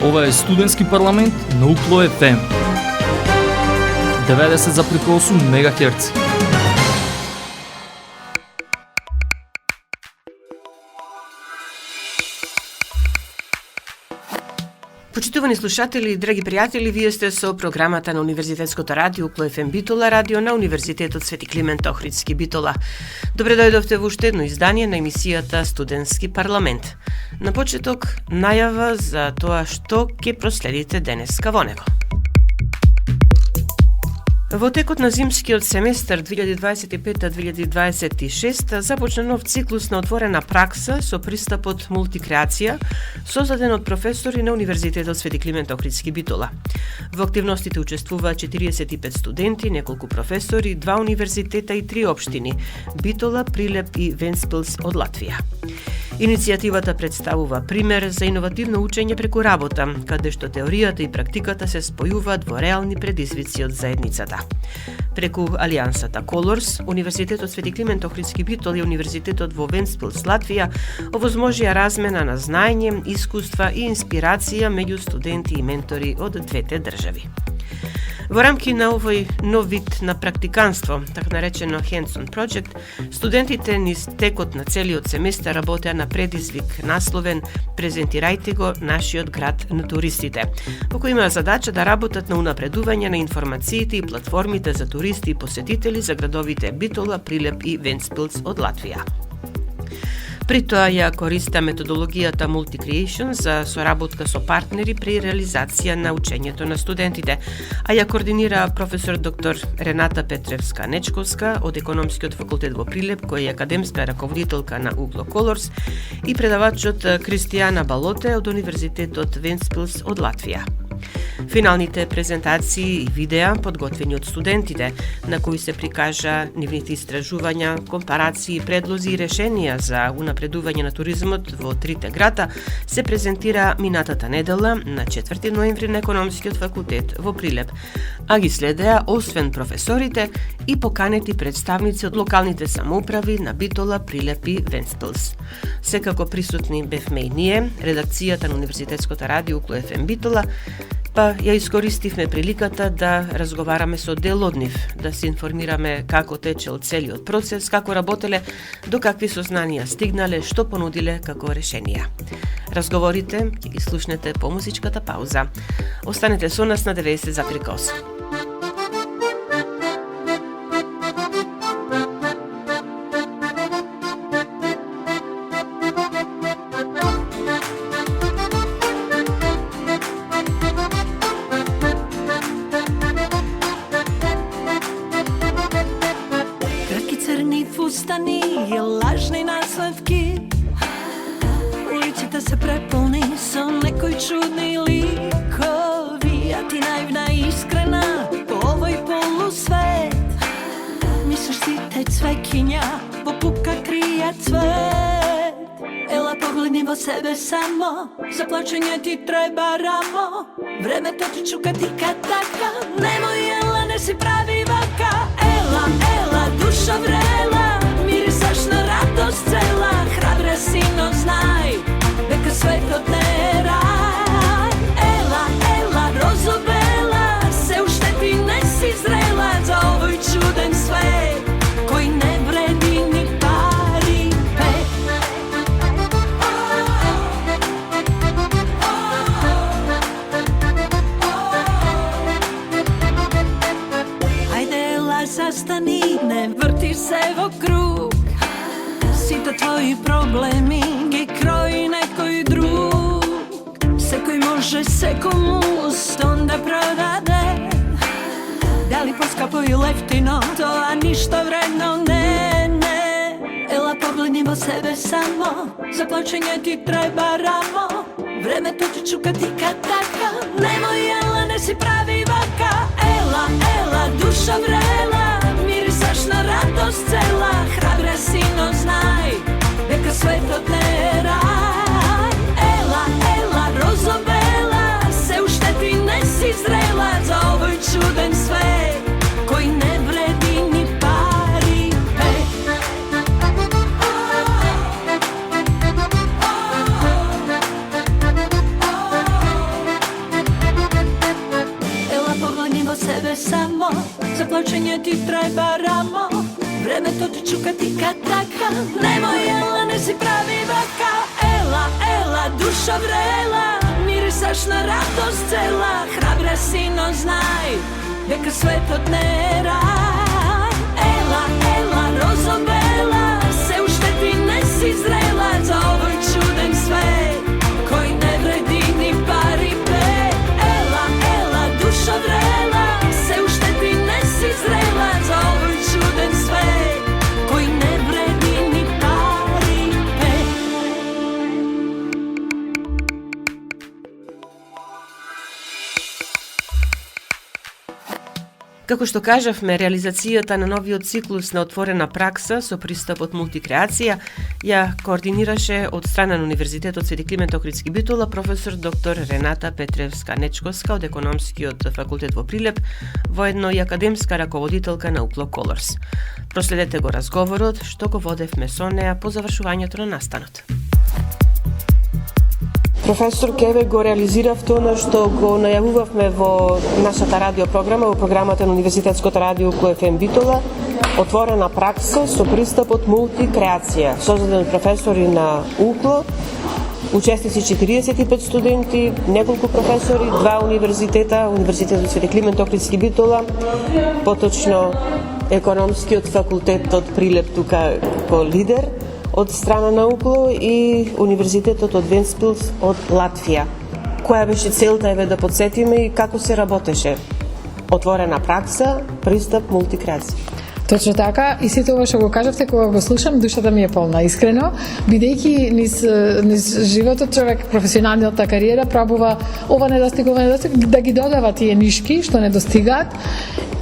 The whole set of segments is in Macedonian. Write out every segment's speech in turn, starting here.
Ова е студентски парламент на UKLO FM 90,8 МГц. Почитувани слушатели, драги пријатели, вие сте со програмата на Универзитетското радио UKLO FM Битола, радио на Универзитетот Свети Климент Охридски Битола. Добре дојдовте во уште едно издание на емисијата Студентски парламент. На почеток, најава за тоа што ќе проследите денеска во него. Во текот на зимскиот семестар 2025-2026 започна нов циклус на отворена пракса со пристапот мултикреација, создаден од професори на Универзитетот Свети Климент Охридски Битола. Во активностите учествуваат 45 студенти, неколку професори, 2 универзитета и 3 општини – Битола, Прилеп и Вентспилс од Латвија. Иницијативата представува пример за иновативно учење преку работа, каде што теоријата и практиката се спојуваат во реални предизвици од заедницата. Преку Алијансата Колорс, Универзитетот Свети Климент Охридски Битола и Универзитетот во Вентспилс, Латвија, овозможија размена на знаење, искуства и инспирација меѓу студенти и ментори од двете држави. Во рамки на овој нов вид на практиканство, така наречено hands-on project, студентите низ текот на целиот семестар работеа на предизвик насловен "Презентирајте го нашиот град на туристите", во кој имаа задача да работат на унапредување на информациите и платформите за туристи и посетители за градовите Битола, Прилеп и Вентспилс од Латвија. При тоа ја користа методологијата Multi-Creation за соработка со партнери при реализација на учењето на студентите, а ја координира професор доктор Рената Петревска-Нечковска од Економскиот факултет во Прилеп, која е академска раководителка на UKLO Colors, и предавачот Кристијана Балоте од Универзитетот Вентспилс од Латвија. Финалните презентации и видеа подготвени од студентите, на кои се прикажа нивните истражувања, компарации, предлози и решенија за унапредување на туризмот во трите града, се презентира минатата недела на 4 ноември на Економскиот факултет во Прилеп, а ги следеа освен професорите и поканети представници од локалните самоуправи на Битола, Прилеп и Вентспилс. Секако присутни бевме и ние, редакцијата на Универзитетското радио UKLO FM Битола, па ја искористивме приликата да разговараме со дел од нив, да се информираме како течел целиот процес, како работеле, до какви сознанија стигнале, што понудиле како решенија. Разговорите ќе ги слушнете по музичката пауза. Останете со нас на 90,8. Лажни наследки, улиците се преполни со некои чудни ликови, а ти наивна и искрена по овој полусвет. Мислиш сите цвекиња во пупка кријат цвет. Ела погледни во себе само, за плачење ти треба рамо. Времето ти чука тика-така, немој ела, не си прави вака. Ела, ела, душа врела, мирисаш на радост цела, храбра си, но знај, дека светот не е рај. Ела, ела, розо бела, се уште ти не си зрела за овој чуден свет, кој не вреди ни пари пет. Ајде, ела, застани, не врти се во круг. Сите твои проблеми ги крои некој друг. Секој може секому стон да продаде. Дали поскапо и лефтино, тоа ништо вредно не, не. Ела погледни во себе само, за плачење ти треба рамо. Времето ти чука тика-така, немој ела, не си прави вака. Ела, ела, душа врела, мирисаш на радост цела, храбра си, но знај, дека светот не е рај. Ела, ела, розо бела, се уште ти не си зрела за овој чуден свет, кој не вреди ни пари пет. Учење ти треба рамо, времето ти чука ти катака. Немој, ела, не си прави вака. Ела, ела, душа врела, мирисаш на радост цела. Храбра си, но знај, дека светот не е рај. Ела, ела, розо бела, се уште ти не си зрела за овој чуден свет, кој не вреди ни пари пет. Ела, ела, душа врела, се уште ти не си зрела за овој чуден свет, кој не вреди ни пари пет. Како што кажавме, реализацијата на новиот циклус на отворена пракса со пристапот мултикреација ја координираше од страна на Универзитетот Свети Климент Охридски Битола професор доктор Рената Петревска-Нечковска од Економскиот факултет во Прилеп, воедно и академска раководителка на UCLO Colors. Проследете го разговорот што го водевме со неа по завршувањето на настанот. Професор, кеве го реализиравте она што го најавувавме во нашата радиопрограма, во програмата на Универзитетското радио UCLO FM Битола, отворена пракса со пристапот мултикреација, создаден од професори на UCLO, учесници 45 студенти, неколку професори, 2 универзитета, Универзитетот Свети Климент Охридски Битола, поточно Економскиот факултет од Прилеп тука како лидер од страна на UCLO и Универзитетот од Вентспилс од Латвија. Која беше целта, еве да подсетиме, и како се работеше? Отворена пракса, пристап, мултикреација. Точно така, и сето ова што го кажавте, кога го слушам, душата ми е полна, искрено, бидејќи низ животот човек, професионалната кариера, пробува ова недостиг, да ги додава тие нишки што не достигаат.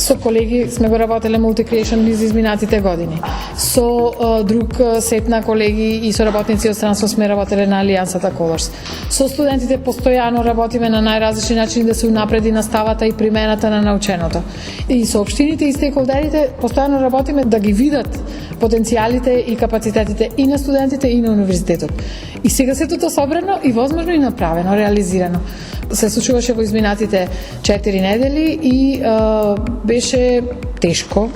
Со колеги сме го работеле Multicreation низ изминатите години. Со друг сет на колеги и соработници од странство сме работеле на Алијансата Colors. Со студентите постојано работиме на најразлични начини да се унапреди наставата и примената на наученото. И со општините и стейкхолдерите постојано работиме да ги видат потенцијалите и капацитетите и на студентите и на универзитетот. И сега сето тоа собрано и возможно и направено, реализирано. Се случуваше во изминатите 4 недели и беше тешко,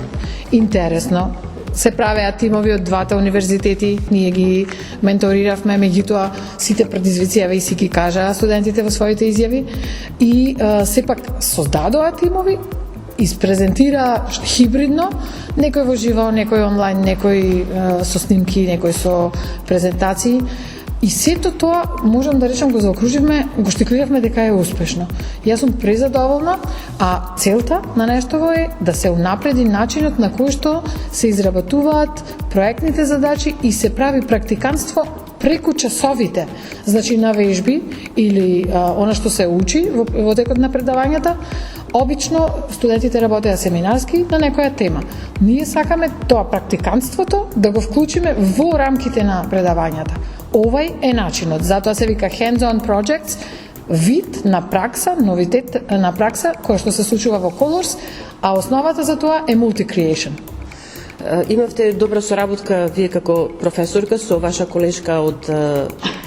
интересно. Се правеа тимови од двата универзитети, ние ги менториравме, меѓутоа сите предизвици и си ги кажаа студентите во своите изјави и сепак создадоа тимови, испрезентира хибридно, некој во живо, некој онлайн, некој со снимки, некој со презентации. И сето тоа, можам да речам, го заокруживме, го штиклиравме дека е успешно. Јас сум презадоволна, а целта на нештово е да се унапреди начинот на кој што се изработуваат проектните задачи и се прави практиканство преку часовите, значи на вежби или она што се учи во текот на предавањата. Обично студентите работеа семинарски на некоја тема. Ние сакаме тоа практиканството да го вклучиме во рамките на предавањата. Овај е начинот, затоа се вика hands-on projects, вид на пракса, новитет на пракса која што се случува во Colors, а основата за тоа е multi-creation. Имавте добра соработка вие како професорка со ваша колешка од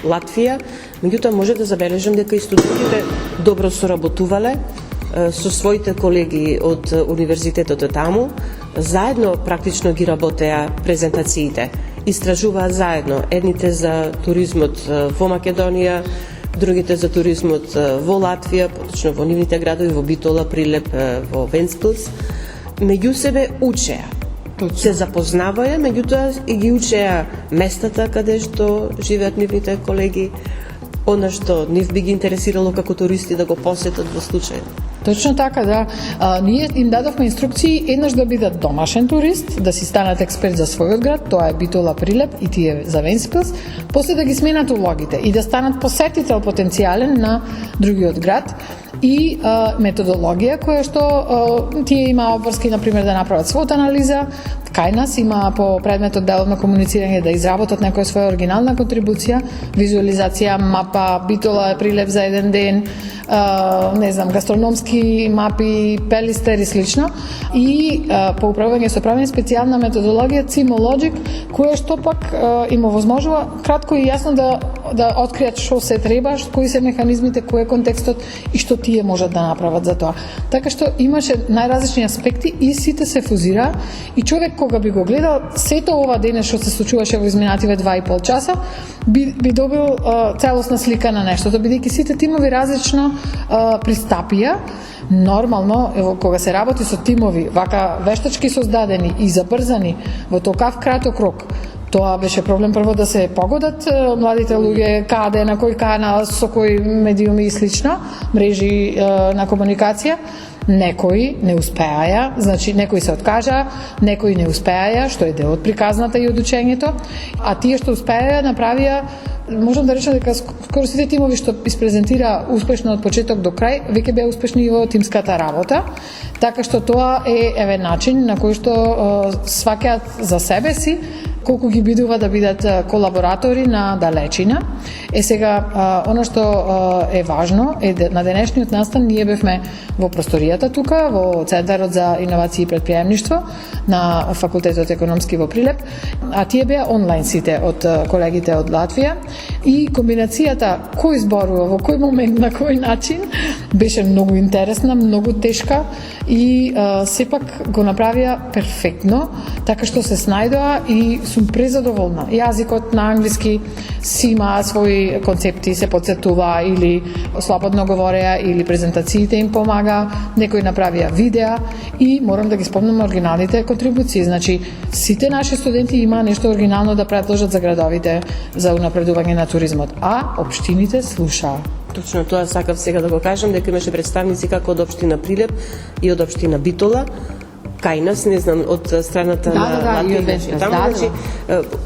Латвија, меѓутоа може да забележам дека и студентите добро соработувале со своите колеги од универзитетот таму, заедно практично ги работеа презентациите, истражуваат заедно, едните за туризмот во Македонија, другите за туризмот во Латвија, поточно во нивните градови, во Битола, Прилеп, во Вентспилс, меѓу себе учеа. Се запознаваја, меѓутоа и ги учеа местата каде што живеат нивните колеги, она што нив би ги интересирало како туристи да го посетат во случај. Точно така, да. Ние им дадовме инструкции еднаш да бидат домашен турист, да си станат експерт за својот град, тоа е Битола, Прилеп и тие за Вентспилс, после да ги сменат улогите и да станат посетител потенцијален на другиот град и методологија која што тие има обврски, например, да направат свот анализа, кај нас има по предметот деловно комуницирање да изработат некоја своја оригинална контрибуција, визуализација, мапа, Битола, Прилеп за еден ден, не знам, гастрономски мапи, пелистер и слично, и по управување со правење специјална методологија Cimologic, која што пак им овозможува кратко и јасно да да откријат што се треба, кои се механизмите, кој е контекстот и што тие можат да направат за тоа. Така што имаше најразлични аспекти и сите се фузира и човек кога би го гледал сето ова денес што се случуваше во изминативе 2,5 часа, би добил целосна слика на нештото, бидејќи сите тимови различно пристапија. Нормално, ево, кога се работи со тимови, вака вештачки создадени и забрзани во токав краток рок, тоа беше проблем прво да се погодат младите луѓе каде, на кој канал, со кој медиуми и слично, мрежи на комуникација. Некои не успеаја, значи некои се откажа, некои не успеаја, што е дел од приказната и од учењето, а тие што успеаја направија, можам да речам дека скоро сите тимови што испрезентира успешно од почеток до крај, веќе беа успешни и во тимската работа, така што тоа е начин на кој што сваќаат за себе си колку ги бидува да бидат колаборатори на далечина. Сега, оно што е важно е на денешниот настан ние бевме во просторијата тука, во Центарот за иновации и предприемништво на Факултетот економски во Прилеп, а тие беа онлайн сите од колегите од Латвија и комбинацијата кој зборува, во кој момент, на кој начин, беше многу интересна, многу тешка и сепак го направија перфектно, така што се снајдоа и сум презадоволна. Јазикот на англиски си има своји концепти, се подсетува или слободно говореа или презентациите им помага, некои направија видеа и морам да ги спомнам оригиналните контрибуции. Значи, сите наши студенти има нешто оригинално да предложат за градовите за унапредување на туризмот, а општините слушаа. Точно тоа сакав сега да го кажам, дека имаше представници како од општина Прилеп и од општина Битола, кај нас, не знам, од страната на Латвија. Значи,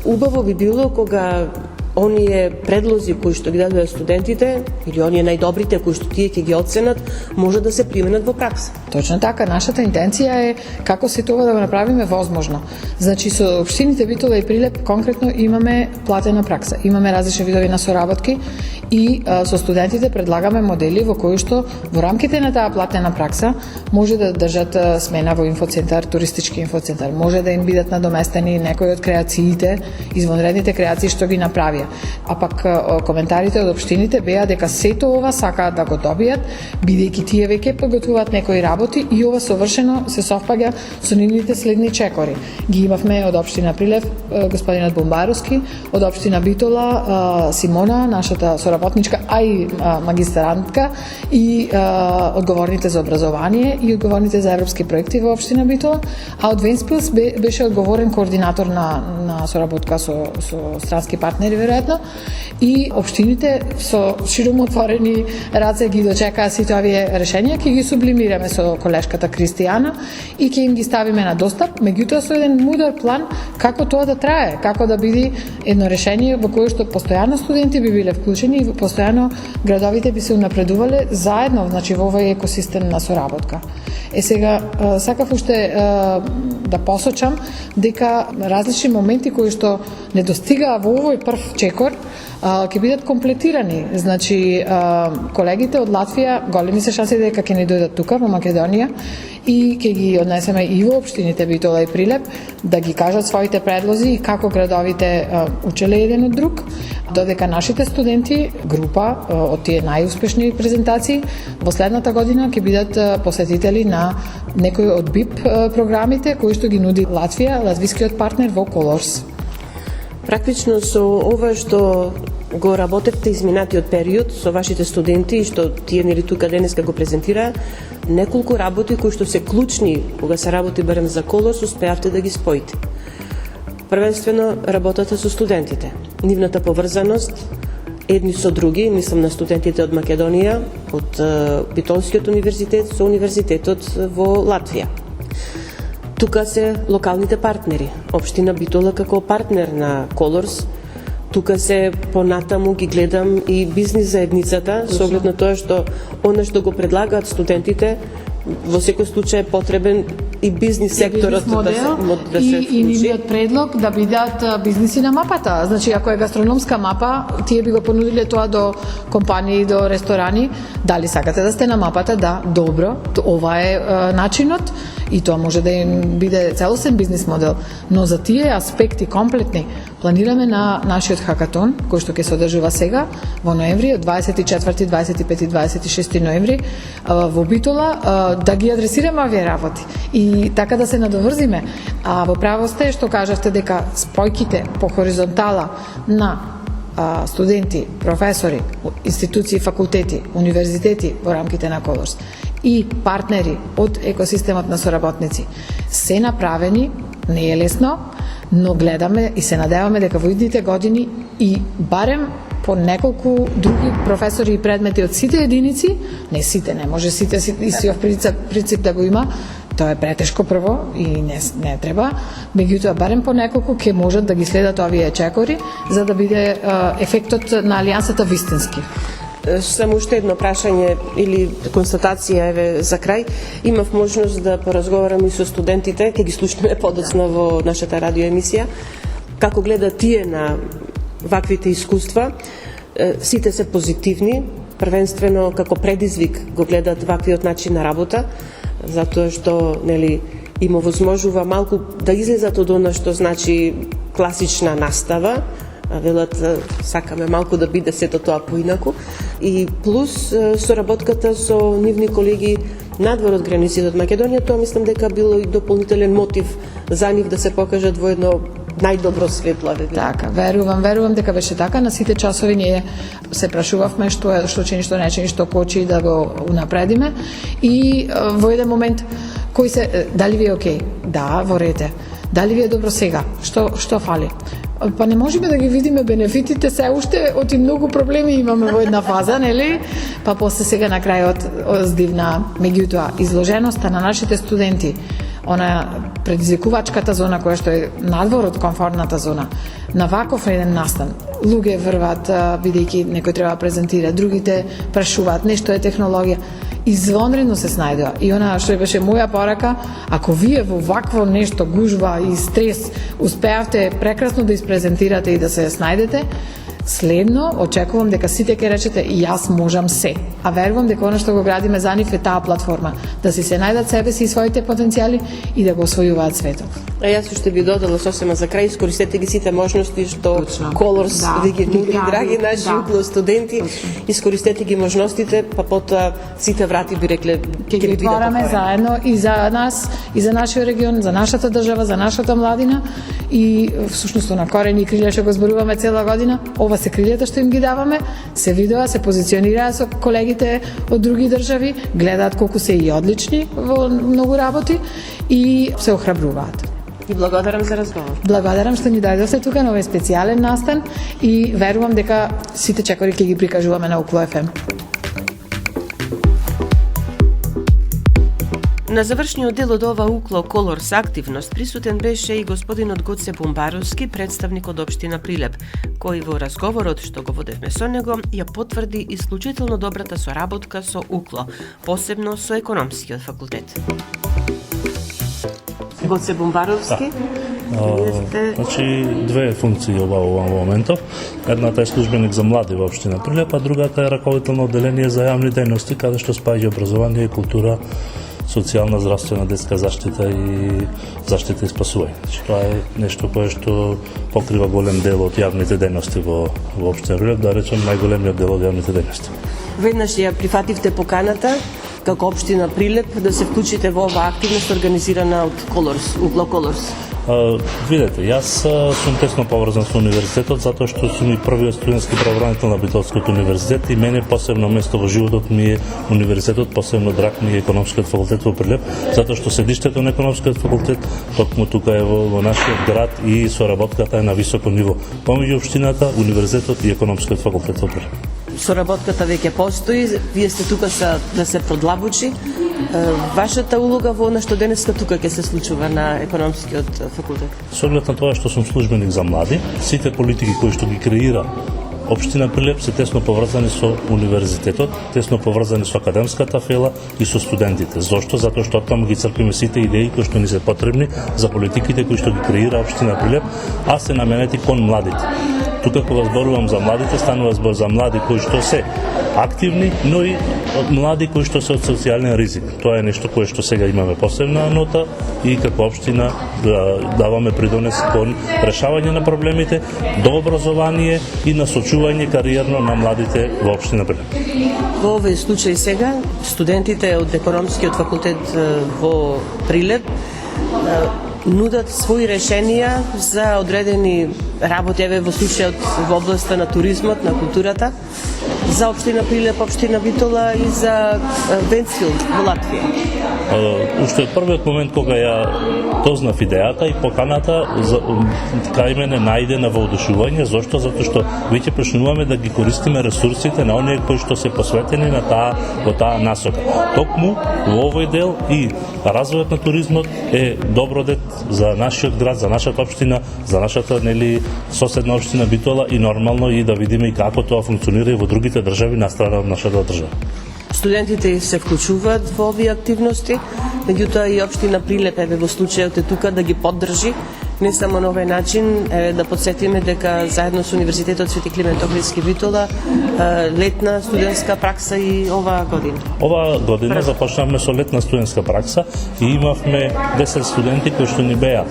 убаво би било кога оние предлози кои што ги дадоа студентите или оние најдобрите кои што тие ќе ги оценат, може да се применат во пракса. Точно така, нашата интенција е како се тоа да го направиме возможно. Значи со општините Битола и Прилеп конкретно имаме платена пракса, имаме различни видови на соработки и со студентите предлагаме модели во кои што во рамките на таа платена пракса може да држат смена во инфоцентар, туристички инфоцентар, може да им бидат надоместени некои од креациите, извонредните креации што ги направија. А пак коментарите од општините беа дека сето ова сакаат да го добијат, бидејќи тие веќе подготвуваат некои работи и ова совршено се совпаѓа со нивните следни чекори. Ги имавме од општина Прилеп господинот Бомбаровски, од општина Битола Симона, нашата соработничка, а и магистарантка и одговорните за образование и одговорните за европски проекти во општина Битола, а од Венспилс беше одговорен координатор на соработка со странски партнери веројатно, и општините со широко отворени раце ги дочекаа сите овие решенија, ќе ги сублимираме со колешката Кристијана и ќе им ги ставиме на достап, меѓутоа со еден мудар план како тоа да трае, како да биде едно решение во кое што постојано студенти би биле вклучени и постојано градовите би се унапредувале заедно, значи во овој екосистем на соработка. Сега, сакав уште да посочам дека различни моменти кои што недостигаа во овој прв чекор ќе бидат комплетирани. Значи, колегите од Латвија, големи се шанси дека ќе ни дојдат тука во Македонија и ќе ги однесеме и во општините Битола и Прилеп да ги кажат своите предлози и како градовите учеле еден од друг, додека нашите студенти, група од тие најуспешни презентации, во следната година ќе бидат посетители на некои од БИП програмите кои што ги нуди Латвија, латвискиот партнер во Colors. Практично со ова што го работевте изминатиот период со вашите студенти и што тие нели тука денеска го презентираа, неколку работи кои што се клучни кога се работи барем за Colors, успеавте да ги споите. Првенствено работата со студентите, нивната поврзаност едни со други, мислам на студентите од Македонија, од Битолскиот универзитет со универзитетот во Латвија. Тука се локалните партнери, општина Битола како партнер на Colors. Тука се понатаму ги гледам и бизнис заедницата, со оглед на тоа што она што го предлагаат студентите во секој случај е потребен и бизнис секторот модел да се и нивниот предлог да бидат бизниси на мапата. Значи, ако е гастрономска мапа, тие би го понудиле тоа до компании, до ресторани. Дали сакате да сте на мапата? Да, добро. Ова е начинот и тоа може да им биде целосен бизнис модел. Но за тие аспекти комплетни планираме на нашиот хакатон, кој што ќе се одржува сега во ноември, од 24, 25 и 26 ноември во Битола, да ги адресираме овие работи и така да се надоврзиме. А во право сте што кажавте дека спојките по хоризонтала на студенти, професори, институции, факултети, универзитети во рамките на Колорс и партнери од екосистемот на соработници се направени, не е лесно, но гледаме и се надеваме дека во идните години и барем по неколку други професори и предмети од сите единици, не сите, не може сите истиот принцип да го има, тоа е претешко прво и не треба, меѓутоа барем по неколку ќе можат да ги следат овие чекори за да биде ефектот на алијансата вистински. Само уште едно прашање или констатација еве за крај. Имав можност да поразговарам и со студентите, ќе ги слушнеме подоцна во нашата радио емисија, како гледат тие на ваквите искуства. Сите се позитивни, првенствено како предизвик го гледат ваквиот начин на работа, затоа што нели им овозможува малку да излезат од она што значи класична настава, велат сакаме малку да биде сето тоа поинаку, и плюс соработката со нивни колеги надвор од границите од Македонија, тоа мислам дека било и дополнителен мотив за нив да се покажат во едно најдобро светло. Така, верувам дека беше така. На сите часови ние се прашувавме што чини, што не чини, што кочи да го унапредиме и во еден момент кој се дали ви е окей? Да, во рете. Дали ви е добро сега? Што фали? Па не можеме да ги видиме бенефитите се уште, оти многу проблеми имаме во една фаза, нели? Па после сега на крајот здивна, меѓутоа изложеноста на нашите студенти, она предизвикувачката зона која што е надвор од комфортната зона, на ваков еден настан, луѓе врват, бидејќи некој треба да презентира, другите прашуваат, нешто е технологија, извонредно се снајдува. И она што беше моја порака, ако вие во вакво нешто, гужва и стрес, успеавте прекрасно да испрезентирате и да се снајдете, следно очекувам дека сите ќе речете и јас можам се. А верувам дека она што го градиме за нив е таа платформа, да си се најдат себе си и своите потенцијали и да го освојуваат светот. А јас уште би додала сосема за крај, искористете ги сите можности што Колорс ви ги нуди, драги наши укло студенти, искористете ги можностите, па потоа сите врати би рекле ќе ги отвараме заедно и за нас, и за нашиот регион, за нашата држава, за нашата младина и всушност на корени и крилја што го зборуваме цела година. Ова се крилјата што им ги даваме, се видоа, се позиционираат со колегите од други држави, гледаат колку се и одлични во многу работи и се охрабруваат. И благодарам за разговор. Благодарам што ни дојдовте тука на овој специјален настан и верувам дека сите чекори ќе ги прикажуваме на Укло ФМ. На завршниот дел од ова Укло Колорс активност присутен беше и господинот Гоце Бумбаровски, представник од општина Прилеп, кој во разговорот што го водевме со него ја потврди исклучително добрата соработка со Укло, посебно со економскиот факултет. Гоце Бумбаровски, Значи, две функции обавувам во моментов. Едната е службеник за млади во општина Прилеп, а другата е раководител на одделение за јавни дејности, каде што спаѓа образование, култура, социјална, здравствена, детска заштита и заштита и спасување. Значи, тоа е нешто кое што покрива голем дел од јавните дејности во општина Прилеп, да речем најголемиот дел од јавните дејности. Веднаш ја прифативте поканата како општина Прилеп да се вклучите во оваа активност организирана од Колорс, Укло Колорс. Видете, јас сум тесно поврзан со универзитетот затоа што сум и првиот студентски правобранител на Битолскиот универзитет и мене посебно место во животот ми е универзитетот, посебно драг ми е економскиот факултет во Прилеп, затоа што седиштето на економскиот факултет токму тука е во нашиот град и соработката е на високо ниво помеѓу општината, универзитетот и економскиот факултет во Прилеп. Соработката веќе постои, вие сте тука да се продлабочи. Вашата улога во она што денеска тука ќе се случува на економскиот факултет? Со оглед на тоа што сум службеник за млади, сите политики кои што ги креира општина Прилеп се тесно поврзани со универзитетот, тесно поврзани со академската фела и со студентите. Зошто? Затоа што таму ги црпиме сите идеи кои што ни се потребни за политиките кои што ги креира општина Прилеп, а се наменети кон младите. Тука кога зборувам за младите, станува збор за млади кои што се активни, но и млади кои што се од социјален ризик. Тоа е нешто кое што сега имаме посебна нота и како општина даваме придонес кон решавање на проблемите, до образование и насочување кариерно на младите во општина Прилеп. Во овој случај сега, студентите од економскиот факултет во Прилеп нудат своји решенија за одредени работи, еве во случајот во областа на туризмот, на културата, за општина Прилеп, општина Битола и за Венцфилд во Латвија. Уште од првиот момент кога ја дознав идејата и поканата кај мене најде на воодушување. Зошто? Затоа што веќе почнуваме да ги користиме ресурсите на оние кои што се посветени на во таа насока. Токму во овој дел и развојот на туризмот е добродет за нашиот град, за нашата општина, за нашата соседна општина Битола и нормално и да видиме и како тоа функционира и во другите држави на страна од нашата држава. Студентите се вклучуваат во овие активности, меѓутоа и општина Прилеп во случајот е тука да ги поддржи, не само на овој начин, да подсетиме дека заедно со Универзитетот Свети Климент Охридски Битола летна студентска пракса и оваа година. Оваа година започнавме со летна студентска пракса и имавме 10 студенти кои што ни беа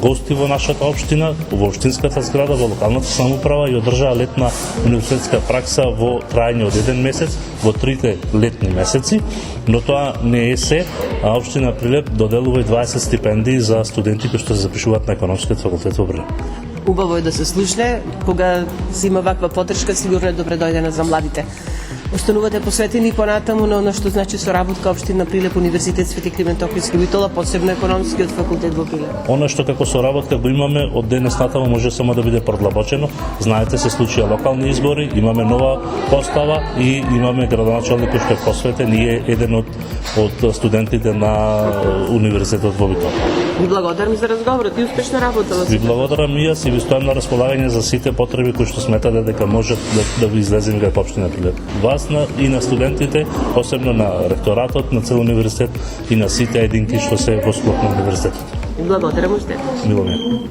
гости во нашата општина, во општинската зграда, во локалната самоуправа и одржаа летна универзитетска пракса во трајање од 1 месец во 3 летни месеци, но тоа не е се, а општина Прилеп доделува и 20 стипендии за студенти кои што се запишуваат на економскиот факултет во Прилеп. Убаво е да се слушне, кога се има ваква поддршка, сигурно е добре дојдена за младите. Останувате посветени понатаму на оно што значи соработка општина Прилеп, Универзитет Свети Климент Охридски Битола, посебно економскиот факултет во Прилеп. Оно што како соработка го имаме од денес натаму може само да биде продлабочено. Знаете, се случија локални избори, имаме нова постава и имаме градоначалник кој што е посветен и е еден од студентите на Универзитетот во Битола. Ви благодарам за разговорот и успешна работа. Ви благодарам и јас и ви стојам на располагање за сите потреби кои што сметате дека може да ви излеземе како општина Прилеп. Вас и на студентите, посебно на ректоратот на цел универзитет и на сите единки што се во склоп на универзитетот. Благодарам уште. Мило ми.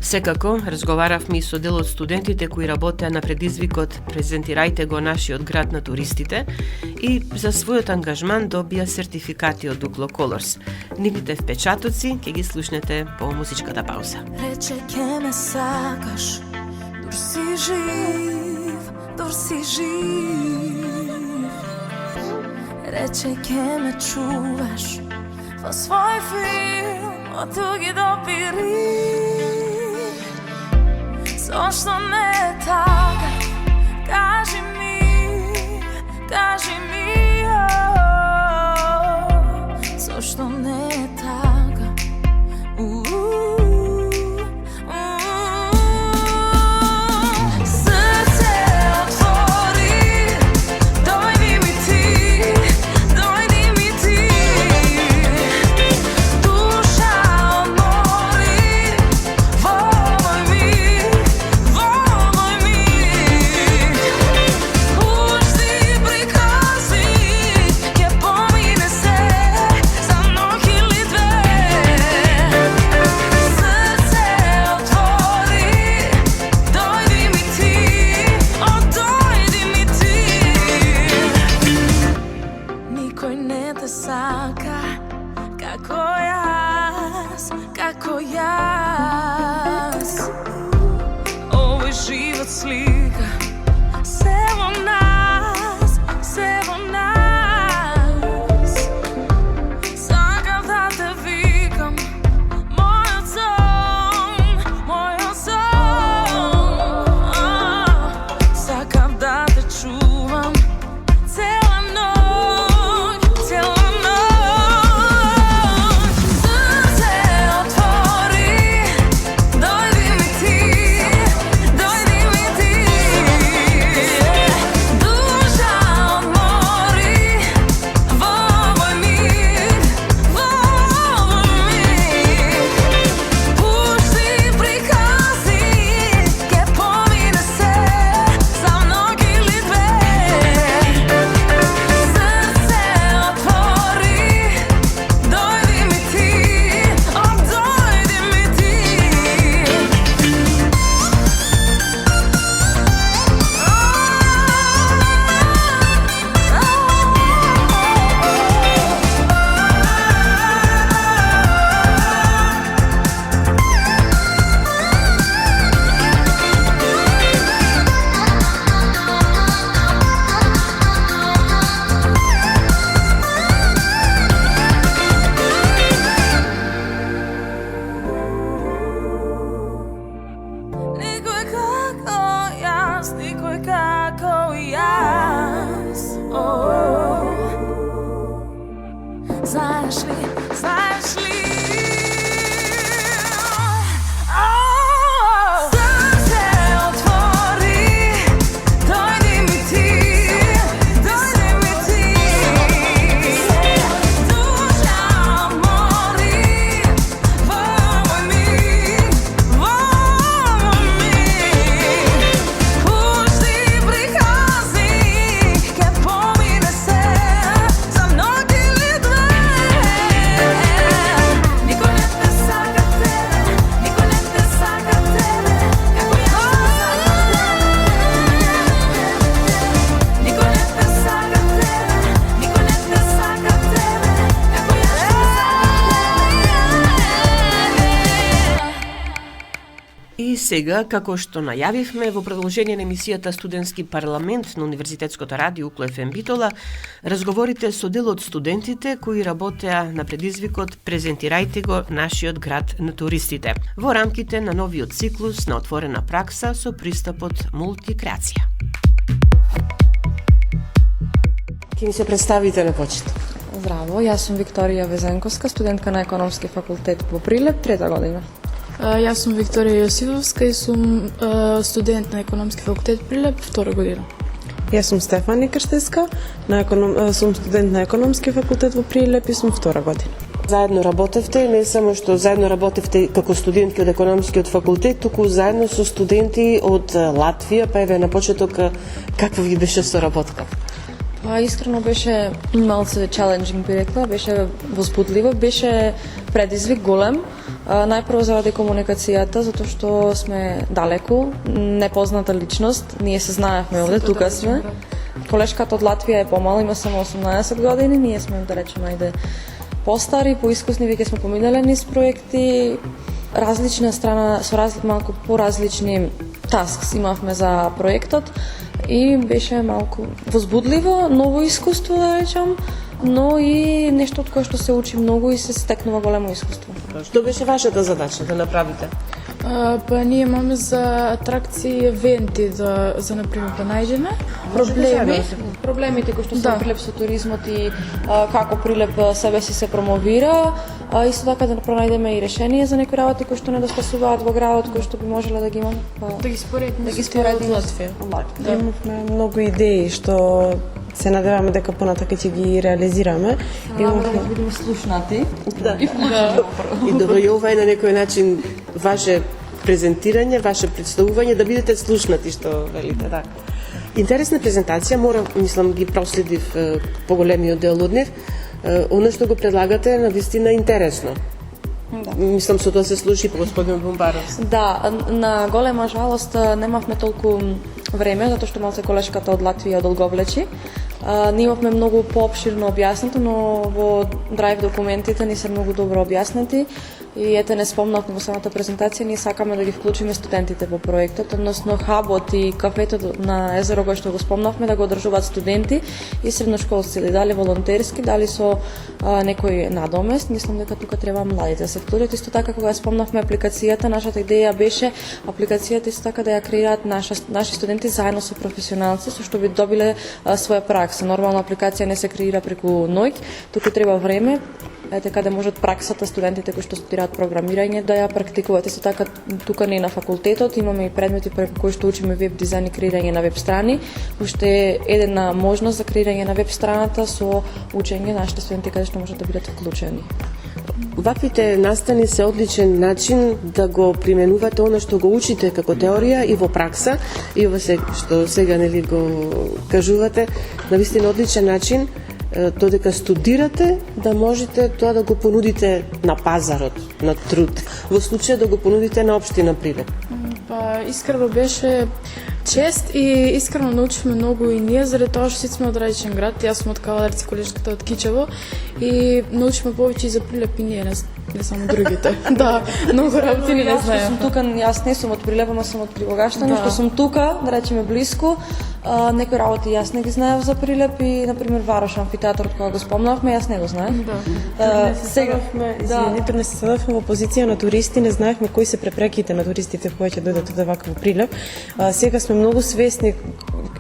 Секако, разговаравме и со дел од студентите кои работеа на предизвикот "Презентирајте го нашиот град на туристите" и за својот ангажман добија сертификати од Дукло Колорс. Нивните впечатоци ќе ги слушнете по музичката пауза. Рече ке ме сакаш, дур си жив, дур си жив. Рече ке ме чуваш во свој филм од туги допири. Зошто не е така? Кажи ми, зошто не е така? Срце отвори, дојди ми ти, душа одмори во мој мир, во nas, nikoj kako jaz. Znaš li? Сега, како што најавивме во продолжение на емисијата Студентски парламент на Универзитетското радио Укло ФМ Битола, разговорите со дел од студентите кои работеа на предизвикот "Презентирајте го нашиот град на туристите" во рамките на новиот циклус на отворена пракса со пристапот мултикреација. Ке ми се представите на почет? Здраво, јас сум Викторија Везенковска, студентка на Економски факултет во Прилеп, 3-та година. Јас сум Викторија Јосифовска и сум студент на Економски факултет Прилеп, 2-та година. Јас сум Стефани Крштеска, сум студент на Економски факултет во Прилеп и сум 2-та година. Заедно работевте, не само што заедно работевте како студентки од Економскиот факултет, туку заедно со студенти од Латвија, па еве на почеток каква ви беше соработка? Искрено беше малце чаленџинг, би рекла, беше возбудливо, беше предизвик голем. Најпрво заради комуникацијата, затоа што сме далеку, непозната личност, ние се знаевме овде, тука сме. Колешката од Латвија е помала, има само 18 години, ние сме, да речем, ајде постари, поискусни, веќе сме поминале низ проекти, различна страна, со малку поразлични таскс имавме за проектот и беше малку возбудливо, ново искуство, да речам, но и нешто од кое што се учи многу и се стекнува големо искуство. Што беше вашата задача да направите? Па ние имаме за атракции евенти за например да најдеме проблемите кои што се Прилеп со туризмот и како Прилеп себе си се промовира, исто така да пронајдеме и решение за некои работи кои што недостасуваат во градот, кои што би можеле да ги имаме. Да ги споредиме од Латвија. Имавме многу идеи што се надеваме дека понатака ќе ги реализираме. Имаме да бидеме слушнати. И добро, и ова е на некој начин ваше презентирање, ваше представување, да бидете слушнати, што велите, така. Интересна презентација, мислам, ги проследив поголемиот дел од нив. Оно што го предлагате е навистина интересно. Да. Мислам, со тоа се служи господин Бомбаров. Да, на голема жалост немавме толку време, затоа што малце колешката од Латвија одолговлечи. Ние имавме многу поопширно објаснато, но во драйв документите ни се многу добро објаснети и ете не спомнавме во самата презентација, ние сакаме да ги вклучиме студентите во проектот, односно хабот и кафето на езеро кој што го спомнавме да го одржуваат студенти и средношколци, дали волонтерски, дали со некој надомест. Мислам дека тука треба младите да се вклучат. Исто така кога спомнавме апликацијата, нашата идеја беше апликацијата исто така да ја креираат наши студенти заедно со професионалци, со што би добиле своја пракса. Нормална апликација не се креира преку ноќ, туку треба време, така да можат праксата студентите кои што студираат програмирање да ја практикуваат. Исто така тука не на факултетот имаме и предмети преку кои што учиме веб дизајн и креирање на веб страни, уште е една можност за креирање на веб страната со учење нашите студенти каде што можат да бидат вклучени. Ваквите настани се одличен начин да го применувате оно што го учите како теорија и во пракса, и ова се што сега нели го кажувате, навистина одличен начин додека студирате да можете тоа да го понудите на пазарот на труд, во случај да го понудите на општина Прилеп. Па искрено беше чест и искрено научивме многу и ние, заради тоа што сите сме од различен град. Јас сум од Кавадарци, колешката од Кичево, и научивме повеќе и за Прилеп и ние. Или само другите? Да, многу работи не Јас што знаеме. сум тука, јас не сум од Прилеп, ама сум од Прилегаштани, што сум тука, да речеме блиску. Некои работи јас не ги знаев за Прилеп и, например, Варош амфитеатрот, кога го спомнавме, јас не го знаев. Сега не се седавме во позиција на туристи, не знаевме кои се препреките на туристите кои ќе дојдат тука вака во Прилеп. Сега сме многу свесни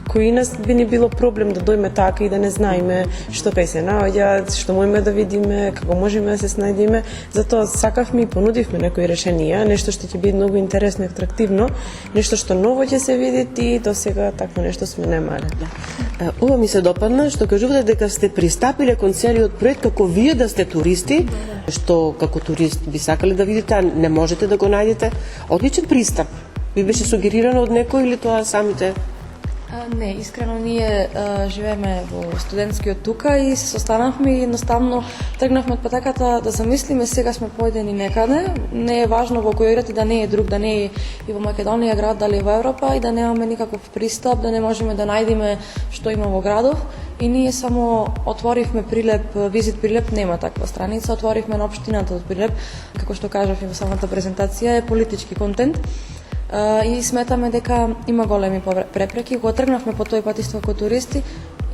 кои нас би ни било проблем да дојме така и да не знаеме што кај се наоѓа, што можеме да видиме, како можеме да се снајдиме. Затоа сакавме и понудивме некои решенија, нешто што ќе биде многу интересно и атрактивно, нешто што ново ќе се види и до сега такво нешто сме немале. Ова ми се допадна што кажувате дека сте пристапиле кон целиот проект како вие да сте туристи, што како турист би сакале да видите, а не можете да го најдете. Одличен пристап. Ви беше сугерирано од некој или тоа самите? Не, искрено ние живееме во студентскиот тука и се состанавме и едноставно тргнавме од патеката да замислиме сега сме поедени некаде. Не е важно во кој град и да не е друг, да не е и во Македонија град, дали во Европа и да немаме никаков пристап, да не можеме да најдеме што има во градов. И ние само отворивме Прилеп, Визит Прилеп нема таква страница, отворивме на општината од Прилеп, како што кажав и во самата презентација, е политички контент. И сметаме дека има големи препреки. Кога тргнавме по тој пат исто како туристи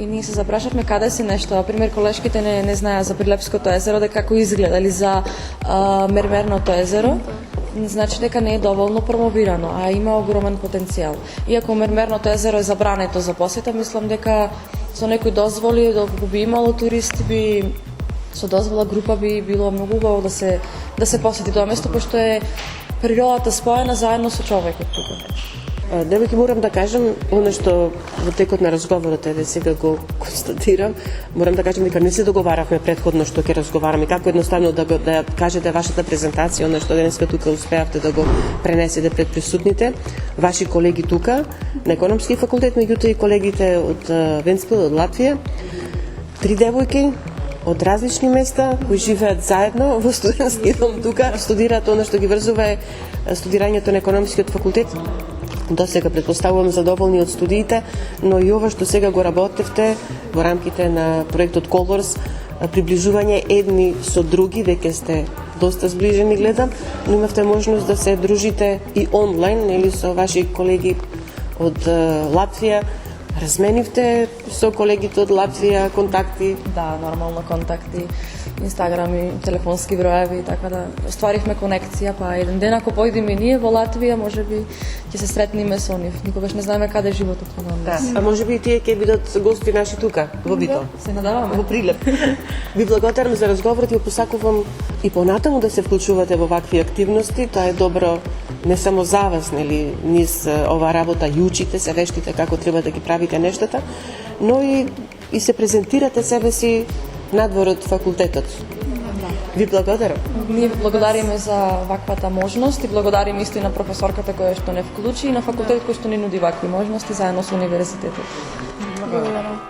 и ние се запрашавме каде се нешто. Например, колешките не знаеа за Прилепското езеро, дека како изгледа, или за Мермерното езеро. Значи дека не е доволно промовирано, а има огромен потенцијал. Иако Мермерното езеро е забрането за посета, мислам дека со некои дозволи, доколку би имало туристи, би со дозвола група би било многу убаво да се посети тоа место, пошто е природата споена заедно со човекот тука. Девојки, морам да кажам, оно што во текот на разговорот еве сега го констатирам, морам да кажам дека не се договаравме претходно што ќе разговараме, како едноставно да кажете вашата презентација, оно што денеска тука успеавте да го пренесете пред присутните, ваши колеги тука на економски факултет, меѓутоа и колегите од Вентспил, од Латвија, 3 девојки од различни места кои живеат заедно во студентски дом тука, студираат оно што ги врзува е студирањето на економскиот факултет. До сега претпоставувам задоволни од студиите, но и ова што сега го работевте во рамките на проектот Colors, приближување едни со други, веќе сте доста зближени, гледам, но имавте можност да се дружите и онлайн, или со ваши колеги од Латвија. Разменивте со колегите од Латвија контакти? Да, нормално контакти, Инстаграм и телефонски броеви, така да остваривме конекција, па еден ден ако појдеме ние во Латвија, можеби ќе се сретнеме со нив. Никогаш не знаеме каде животот кон нас. А можеби и тие ќе бидат гости наши тука, во Битол. Се надаваме. Во Прилеп. Ви благодарам за разговорот и посакувам и понатаму да се вклучувате во вакви активности. Тоа е добро не само за вас, нели, низ ова работа и учите, се вештите како треба да ги правите нештата, но и се презентирате себе си надвор од факултетот. Ви благодарам. Ние ви благодариме за ваквата можност и благодариме исто и на професорката која што не вклучи и на факултетот кој што ни нуди вакви можности заедно со универзитетот. Благодарам.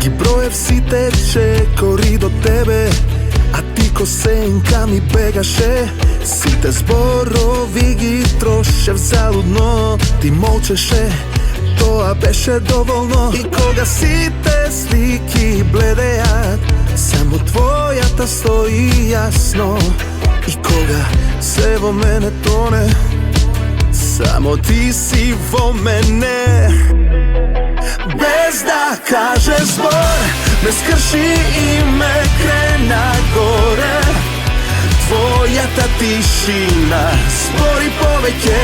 Ги броев сите чекори до тебе, а ти ко сенка ми бегаше. Сите зборови ги трошев залудно, ти молчеше, тоа беше доволно. И кога сите слики бледеат, само твојата стои јасно. И кога се во мене тоне, само ти си во мене. Без да кажеш збор, ме скрши и ме крена горе. Твојата тишина збори повеќе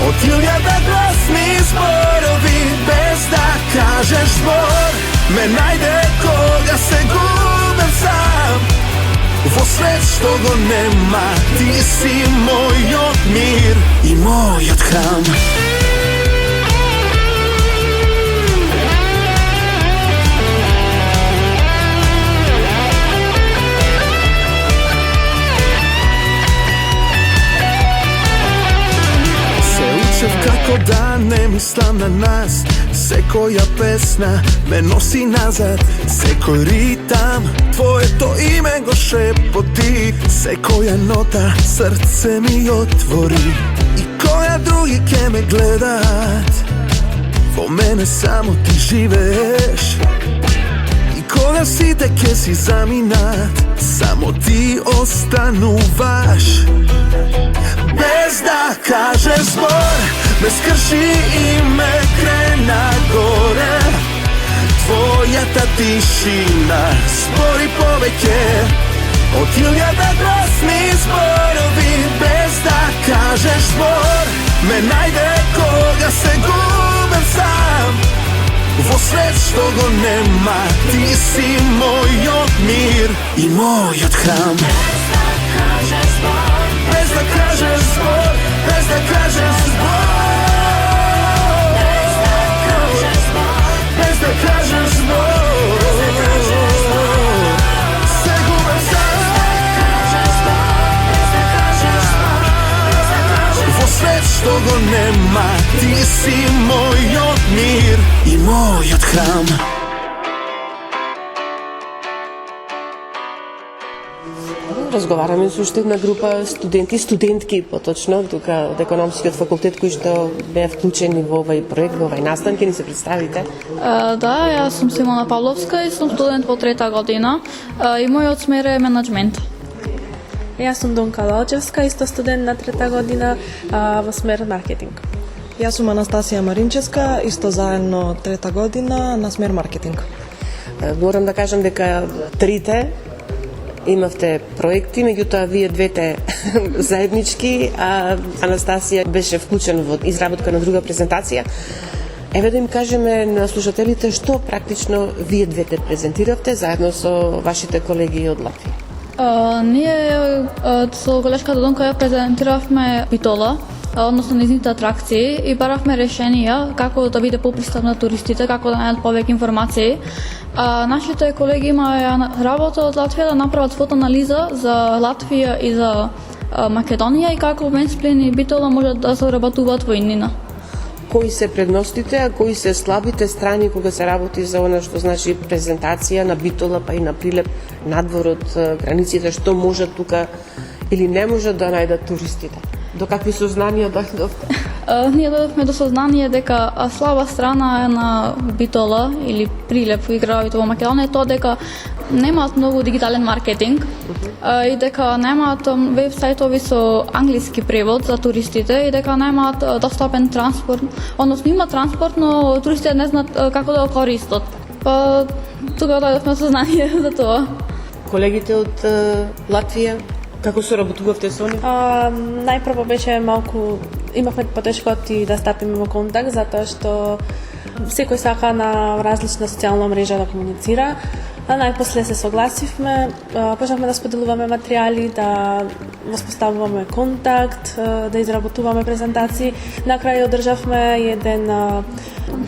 од илјада гласни зборови. Без да кажеш збор, ме најде кога се губам сам. Во свет што го нема, ти си мојот мир и мојот храм. Како да не мислам на нас, секоја песна ме носи назад, секој ритам твоето име го шепоти, секоја нота срце ми отвори. И која други ке ме гледат, во мене само ти живееш. И кога сите ке си заминат, само ти остануваш. Без да кажеш збор, без крши и ме крена горе. Твојата тишина збори повеќе од 1000 гласни зборови. Без да кажеш збор, ме најде кога се губам сам. Во свет што го нема, ти си мојот мир и мојот храм. Без да кажеш збор, без да кажеш збор, без да кажеш збор, се губам сам. Во свет што го нема, ти си мојот мир и мојот храм. Разговараме со уште една група студенти, студентки поточно, тука од економскиот факултет кои што беа вклучени во овој проект, во овој настан. Ке ни се представите? Да, јас сум Симона Павловска и сум студент во 3-та година и мојот смер е менаџмент. Јас сум Донка Лалчевска, исто студент на 3-та година во смер маркетинг. Јас сум Анастасија Маринчевска, исто заедно 3-та година на смер маркетинг. Морам да кажам дека трите имавте проекти, меѓутоа вие двете заеднички, а Анастасија беше вклучен во изработка на друга презентација. Еве да им кажеме на слушателите што практично вие двете презентиравте заедно со вашите колеги од Латвија. Ние со колешката Донка ја презентиравме Битола, односно низните атракции, и баравме решенија како да биде попристапна на туристите, како да најдат повеќе информации. Нашите колеги имаа работа од Латвија да направат фотоанализа за Латвија и за Македонија и како Венсплин и Битола можат да се работуваат во иднина. Кои се предностите, а кои се слабите страни кога се работи за она што значи презентација на Битола па и на Прилеп надвор од границите, што можат тука или не можат да најдат туристите? До какви сознанија дојдовте? Ние дојдовме до сознание дека слаба страна на Битола или Прилеп и градовите во Македонија е тоа дека немаат многу дигитален маркетинг и дека немаат веб-сајтови со англиски превод за туристите и дека немаат достапен транспорт, односно има транспорт, но туристите не знаат како да го користат. Па тука дојдовме сознание за тоа. Колегите од Латвија, како се работувавте со нив? Најпрво беше малку, имавме потешко и да стапиме во контакт, затоа што секој сака на различна социјална мрежа да комуницира. Најпосле се согласивме, почнавме да споделуваме материјали, да воспоставуваме контакт, да изработуваме презентации. На крај одржавме еден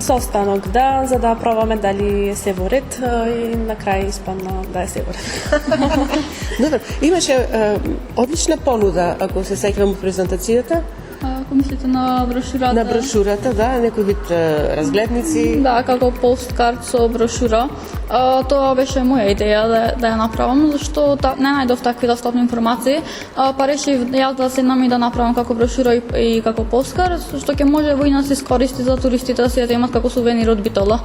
состанок, за да пробаме дали е се во ред и на крај испадна да е се во ред. Добро, имаше одлична понуда, ако се сеќавам во презентацијата. Ако мислите на брошурата? На брошурата, да, некој вид разгледници. Да, како посткарт со брошура. Тоа беше моја идеја да ја направам, зашто не најдов такви достапни информации, па решив јас да седнам и да направам како брошура и како посткарт, што ќе може воина да се искористи за туристите да се имат како сувенир од Битола.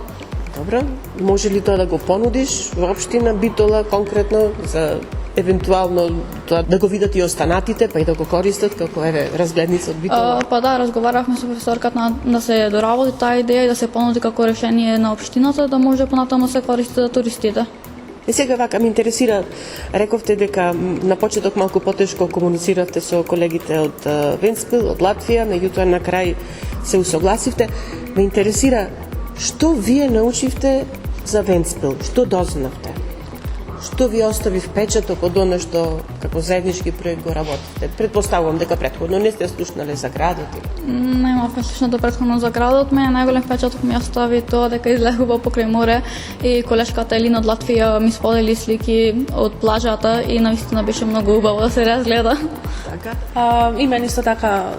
Добро, може ли тоа да го понудиш во општина Битола конкретно за евентуално тоа да го видат и останатите, па и да го користат како разгледница од Битола? Па да, разговаравме со професорката да се доработи таа идеја и да се понуди како решение на општината да може понатаму се користи за туристите. И сега вака ме интересира, рековте дека на почеток малку потешко комунициравте со колегите од Венспил, од Латвија, меѓутоа на крај се усогласивте. Ме интересира што вие научивте за Венспил, што дознавте? Што ви остави впечаток од она што како заеднички проект го работите? Предпоставувам дека претходно не сте слушнале за градот. Немавме слушнато претходно за градот. Мене најголем впечаток ми остави тоа дека излегува покрај море и колешката Елина од Латвија ми сподели слики од плажата и навистина беше многу убаво да се разгледа. Така. Има исто така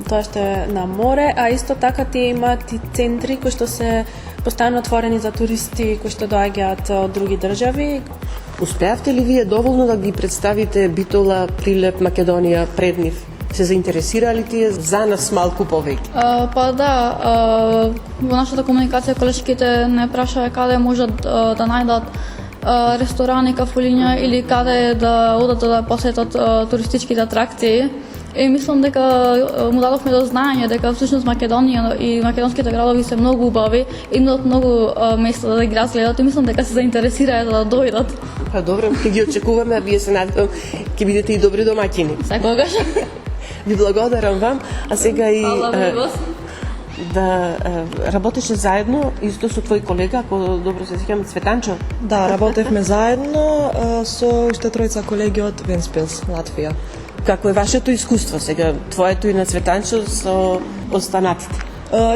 тоа што е на море, а исто така тие имаат и центри кои што се постојано отворени за туристи кои што доаѓаат од други држави. Успеавте ли вие доволно да ги представите Битола, Прилеп, Македонија пред нив? се заинтересирали тие за нас малку повеќе? Па да, во нашата комуникација колешките не прашаа каде можат да најдат ресторани, кафулиња или каде да одат да посетат туристичките атракции. И мислам дека му дадовме до знаење дека всушност Македонија и македонските градови се многу убави, имаат многу места да ги разгледат и мислам дека се заинтересираа да дојдат. Па добро, ќе ги очекуваме, а вие се надевам ќе бидете и добри домаќини. Секогаш. Ви благодарам вам, а сега и да работеше заедно исто со твој колега, ако добро се сеќам, Цветанчо. Да, работевме заедно со уште тројца колеги од Вентспилс, Латвија. Како е вашето искуство сега, твоето и на Цветанчо со останатите?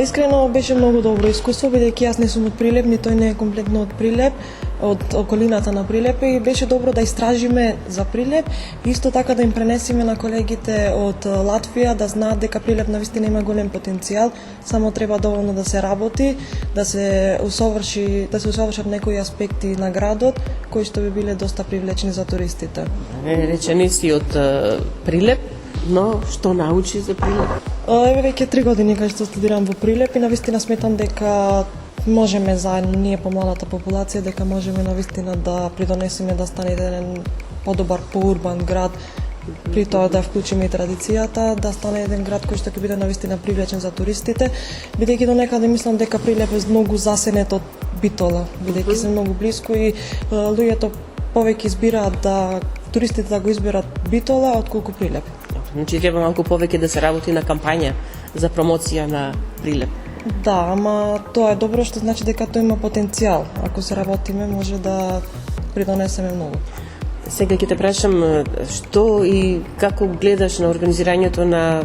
Искрено беше многу добро искуство, бидејќи јас не сум од Прилеп, ни тој не е комплетно од Прилеп, од околината на Прилеп и беше добро да истражиме за Прилеп и исто така да им пренесиме на колегите од Латвија да знаат дека Прилеп навистина има голем потенцијал, само треба доволно да се работи, да се усовршат некои аспекти на градот кои што би биле доста привлечни за туристите. Речени си од Прилеп, но што научи за Прилеп? Еве веќе 3 години кога што студирам во Прилеп и навистина сметам дека можеме заедно, ние помладата популација, дека можеме навистина да придонесеме да стане еден подобар, поурбан град, при тоа да вклучиме и традицијата, да стане еден град кој што ќе биде навистина привлечен за туристите, бидејќи до некаде мислам дека Прилеп е многу засенет од Битола, бидејќи се многу блиску и луѓето повеќе избираат да туристите да го изберат Битола отколку Прилеп. Значи треба малку повеќе да се работи на кампања за промоција на Прилеп. Да, ама тоа е добро што значи дека тој има потенцијал. Ако се работиме може да придонесеме многу. Сега ќе те прашам што и како гледаш на организирањето на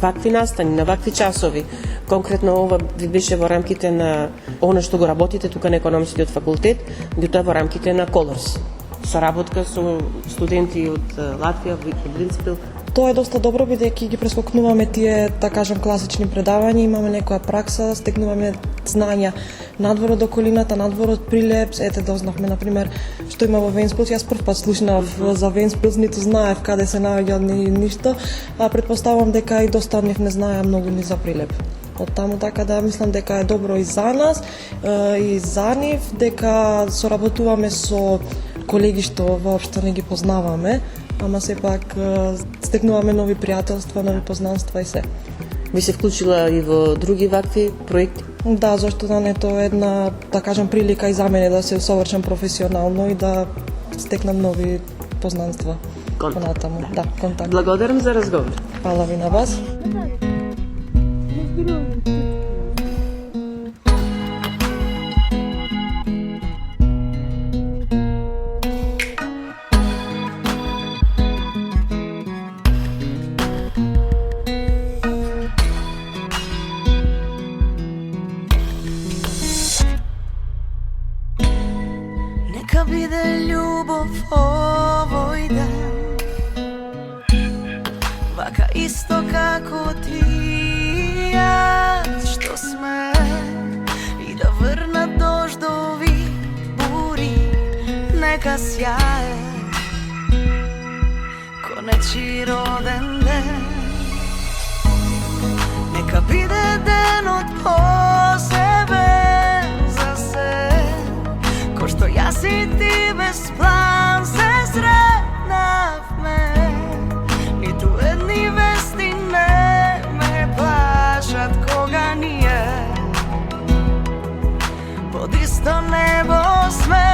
вакви настани, на вакви часови. Конкретно ова ви беше во рамките на она што го работите тука на економскиот факултет, тоа во рамките на Colors. Соработка со студенти од Латвија, од Вентспилс. Тоа е доста добро, бидејќи ги прескокнуваме тие, да кажам, класични предавања, имаме некоја пракса, стекнуваме знања надвор од околината, надвор од Прилеп. Ете, дознавме, например, што има во Вентспилс. Јас првпат слушнав за Вентспилс, ниту знаев каде се наоѓа ни ништо, а предпоставам дека и доста од нив не знаеа многу ни за Прилеп. Од таму така да мислам дека е добро и за нас, и за нив, дека соработуваме со колеги што воопшто не ги познаваме, ама сепак стекнуваме нови пријателства, нови познанства и се. Би се вклучила и во други вакви проекти? Да, зашто да не, тоа е една, да кажам, прилика и за мене да се усовршам професионално и да стекнам нови познанства. Понатаму. Да, контакт. Благодарам за разговор. Фала ви на вас. Нека биде љубов овој ден, вака исто како ти и јас што сме, и да врнат дождови, бури, нека сјае ко нечи роден ден. Нека биде денот посебен за се, кој што јас и ти без план се сретнавме. Ниту едни вести не ме плашат кога ние под исто небо сме.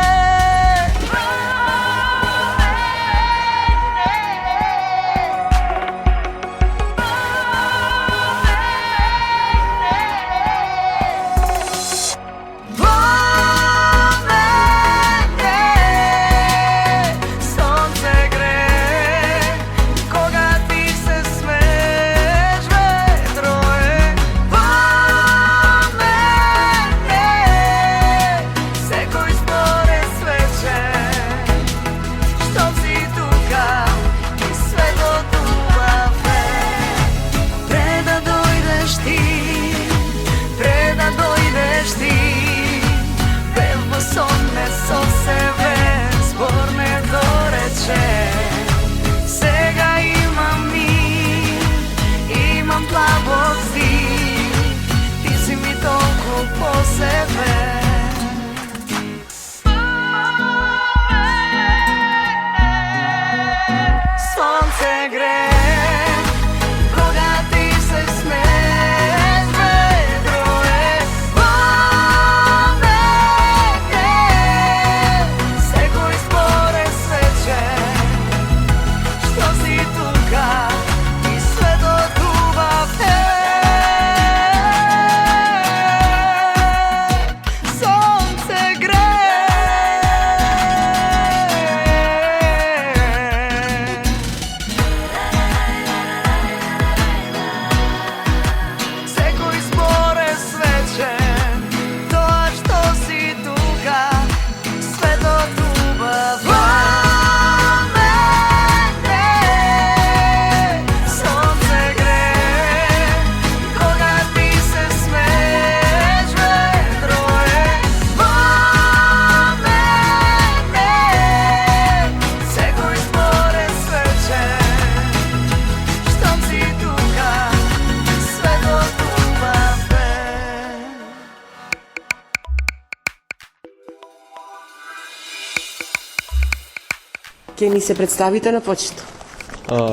Ке ни се представите на почеток.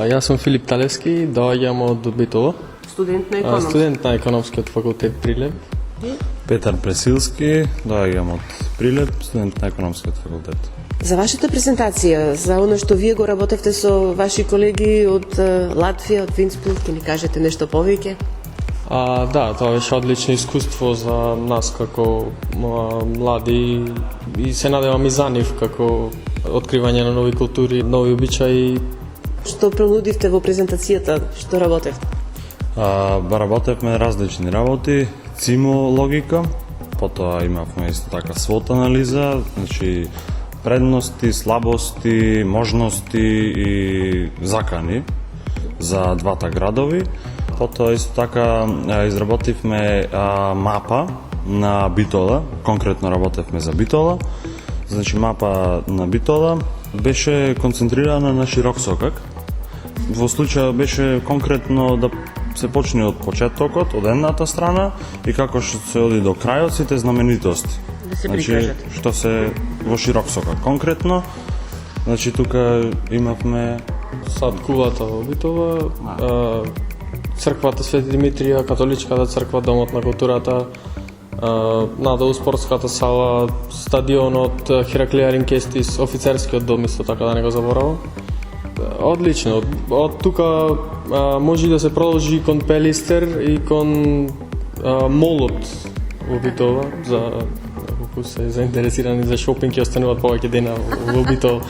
Јас сум Филип Талевски, доаѓам од Битола. Студент на економски. Студент на економскиот факултет Прилеп. Петар Пресилски, доаѓам од Прилеп, студент на економскиот факултет. За вашата презентација, за оно што вие го работевте со ваши колеги од Латвија, од Вентспилс, ќе ни кажете нешто повеќе? Да, тоа беше одлично искуство за нас како млади и се надевам и за нив како откривање на нови култури, нови обичаи. Што пронудивте во презентацијата, што работевте? Работевме различни работи, ЦИМО логика, потоа имавме исто така SWOT анализа, значи предности, слабости, можности и закани за двата градови. Потоа исто така изработивме мапа на Битола, конкретно работевме за Битола. Значи мапа на Битола беше концентрирана на широк сокак. Во случај беше конкретно да се почне од почетокот, од едната страна и како што се оди до крајот сите знаменитости. Да се прикажат. Што се во широк сокак. Конкретно, значи тука имавме сад кулата во Битола, црквата Свети Димитрија, католичката црква, домот на културата, надолу спортската сала, стадионот, Хераклија Ринкестис, офицерскиот дом исто така да не го заборавам. Одлично. Од тука може да се продолжи кон Пелистер и кон молот во Битола, за колку се заинтересирани за шопинг ќе остануваат повеќе дена во Битола.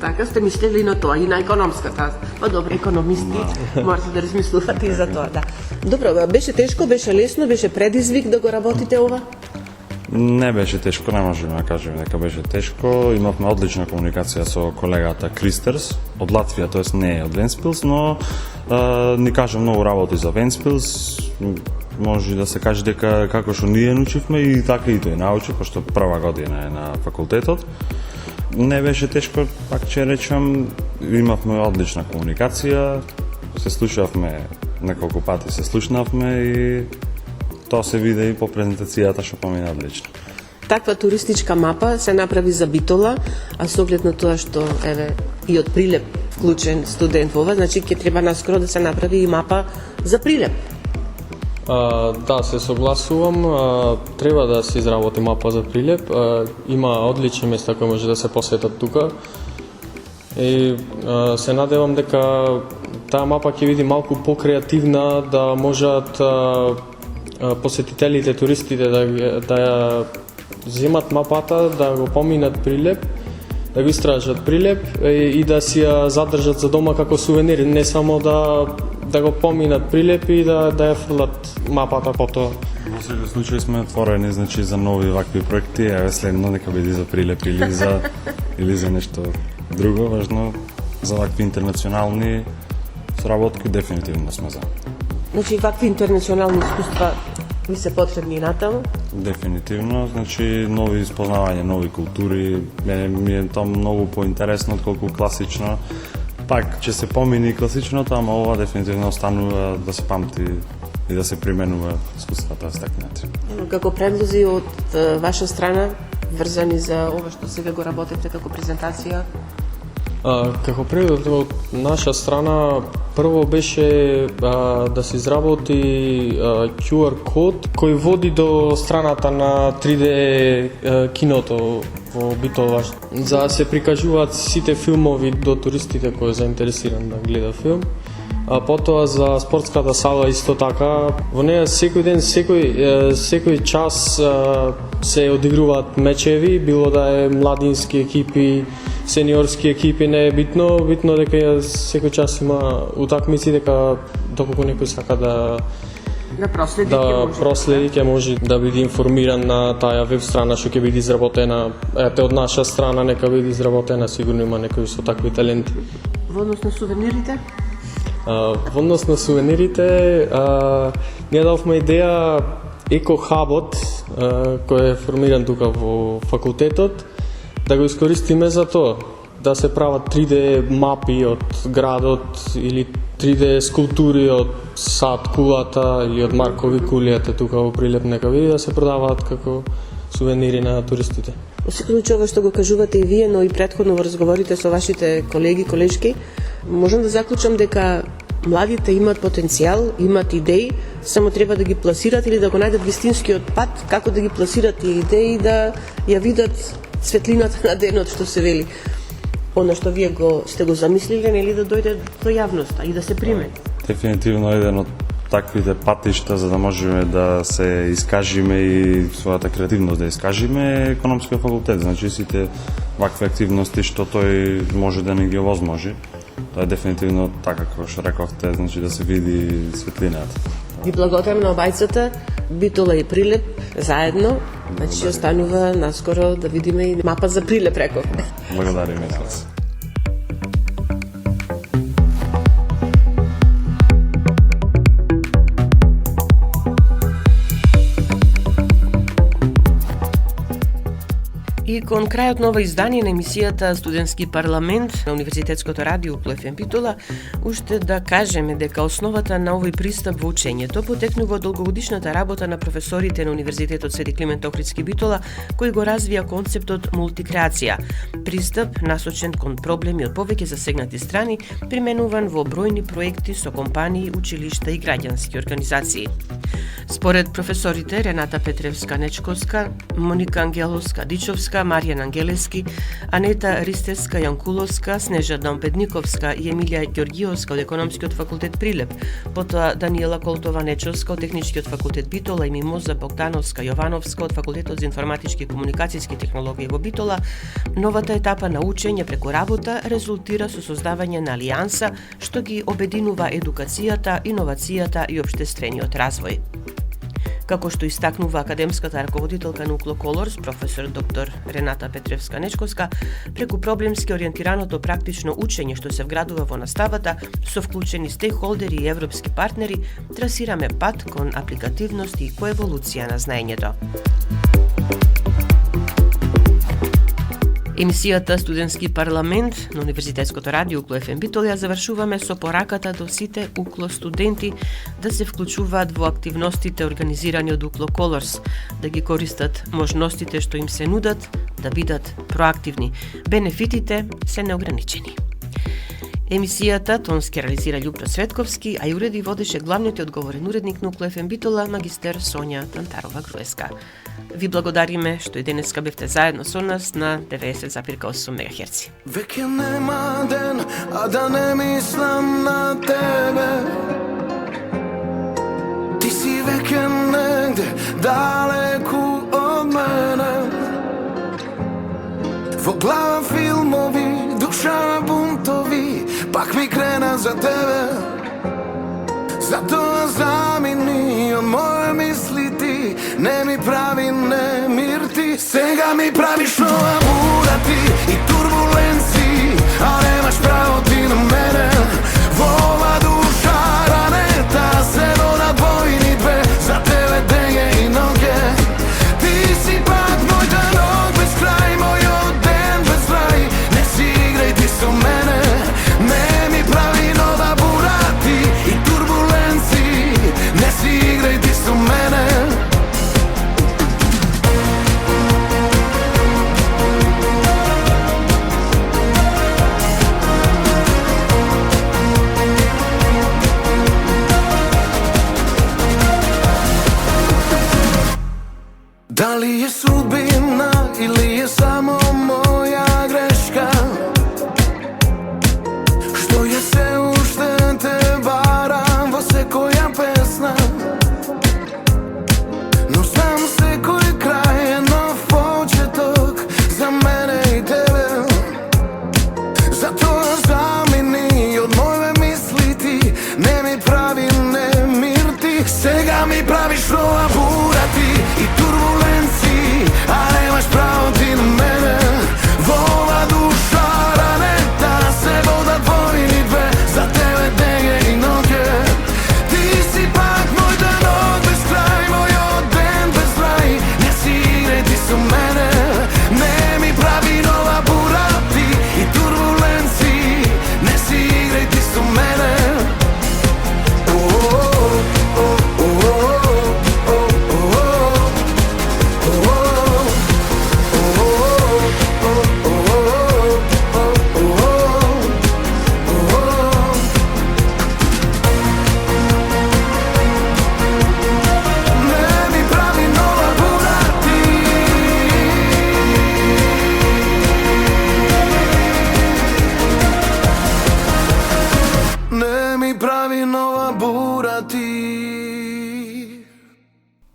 Така сте мислели на тоа и на економската. Па добро, економисти, можете да размислувате и за тоа, да. Добро, беше тешко, беше лесно, беше предизвик да го работите ова? Не беше тешко, не можеме да кажеме дека беше тешко. Имавме одлична комуникација со колегата Кристерс од Латвија, тоест не е од Вентспилс, но ни кажа многу работи за Вентспилс. Може да се каже дека како што ние научивме и така и тој научи, пошто прва година е на факултетот. Не беше тешко, пак ќе речам, имавме одлична комуникација, се слушавме неколку пати, се слушнавме и тоа се виде и по презентацијата што помина одлично. Таква туристичка мапа се направи за Битола, а со оглед на тоа што еве и од Прилеп вклучен студент во ова, значи ќе треба наскоро да се направи и мапа за Прилеп. Да, се согласувам, треба да се изработи мапа за Прилеп, има одлични места кои може да се посетат тука. И се надевам дека таа мапа ќе биде малку покреативна, да можат посетителите, туристите да ја земат мапата, да го поминат Прилеп, да го истражат Прилеп и да си ја задржат за дома како сувенир, не само да го поминат Прилеп и да ја фрлат мапата потоа. Во секој случај сме отворени, значи, за нови вакви проекти, еве следно нека биде за Прилеп или за нешто друго важно, за вакви интернационални сработки дефинитивно сме за. Значи вакви интернационални искуства ви се потребни натаму? Дефинитивно, значи нови испознавања, нови култури, мене ми е тоа многу поинтересно отколку класично. Пак ќе се помини класичното, ама ова дефинитивно останува да се памти и да се применува искуствата стекнати. Како предлози од ваша страна врзани за ова што сега го работите како презентација? Како предлог од наша страна, прво беше да се изработи QR код кој води до страната на 3D киното во Битола, за да се прикажуваат сите филмови до туристите кои е заинтересиран да гледа филм. Потоа за спортската сала исто така, во неја секој ден, секој час се одигруваат мечеви, било да е младински екипи, сениорски екипи, не е битно дека секој час има утакмици, дека доколку некој сака да проследи, ќе може да биде информиран на таа веб страна што ќе биде изработена. Ете, од наша страна нека биде изработена, сигурно има некои со такви таленти. Во однос на сувенирите? Во однос на сувенирите, ние давме идеја еко-хабот, кој е формиран тука во факултетот, да го искористиме за тоа, да се прават 3D мапи од градот или 3D скулптури од сад кулата или од Маркови кулијата тука во Прилеп, нека види да се продаваат како сувенири на туристите. Во секој случај ова што го кажувате и вие, но и претходно во разговорите со вашите колеги, колешки, можам да заклучам дека младите имаат потенцијал, имаат идеи, само треба да ги пласират или да го најдат вистинскиот пат како да ги пласират тие идеи, да ја видат светлината на денот, што се вели. Она што вие сте го замислиле, нели, да дојде до јавноста и да се приме. Дефинитивно еден од таквите патишта за да можеме да се искажиме и својата креативност да искажиме е економскиот факултет. Значи сите вакви активности што тој може да не ги овозможи. Тоа е дефинитивно така како што рековте, значи да се види светлината. Ви благодарам на обајцата, Битола и Прилеп заедно. Значи останува наскоро да видиме и мапа за Прилеп, реков. Благодарим и вас. И кон крајот на ова издание на емисијата Студентски парламент на Универзитетското радио УКЛФМ Битола, уште да кажеме дека основата на овој пристап во учењето потекнува од долгогодишната работа на професорите на Универзитетот Свети Климент Охридски Битола, кои го развија концептот мултикреација, пристап насочен кон проблеми од повеќе засегнати страни, применуван во бројни проекти со компании, училишта и граѓански организации. Според професорите Рената Петревска-Нечковска, Моника Ангеловска-Дичовска, Маријан Ангелески, Анета Ристевска-Јанкуловска, Снежа Домпедниковска и Емилија Ѓоргиовска од Економскиот факултет Прилеп, потоа Даниела Колтова-Нечовска од Техничкиот факултет Битола и Мимоза Богдановска-Јовановска од Факултетот за информатички и комуникацијски технологии во Битола, новата етапа на учење преку работа резултира со создавање на алијанса што ги обединува едукацијата, иновацијата и општествениот развој. Како што истакнува академската раководителка на UCLO Colors, професор доктор Рената Петревска-Нечковска, преку проблемски ориентираното практично учење што се вградува во наставата, со вклучени стейкхолдери и европски партнери, трасираме пат кон апликативност и коеволуција на знаењето. Емисијата Студентски парламент на Универзитетското радио УКЛФМ Битола ја завршуваме со пораката до сите UCLO студенти да се вклучуваат во активностите организирани од UCLO Colors, да ги користат можностите што им се нудат, да бидат проактивни. Бенефитите се неограничени. Емисијата тонски реализира Љубро Светковски, а и уреди и водеше главниот и одговорен уредник на УКЛФМ Битола, магистер Сонја Тантарова-Груевска. Ви благодариме што и денеска бевте заедно со нас на 90,8 МГц. Веќе нема ден, а да не мислам на тебе. Ти си веќе негде, далеку од мене. Во глава филмови, душа бунтови, пак ми крена за тебе. Затоа замини од моje мисли ти, не ми прави немир ти. Сега ми правиш нова буда ти и турбуленци, а немаш право ти на мене. Во ова душа ранета се додат војни две, за тебе дење и ноќе. Ти си пак мојта ног без крај, мојот ден без рај. Не си играј ти со мене, не ми прави нова буда ти и турбуленци. Не си играј ти со мене.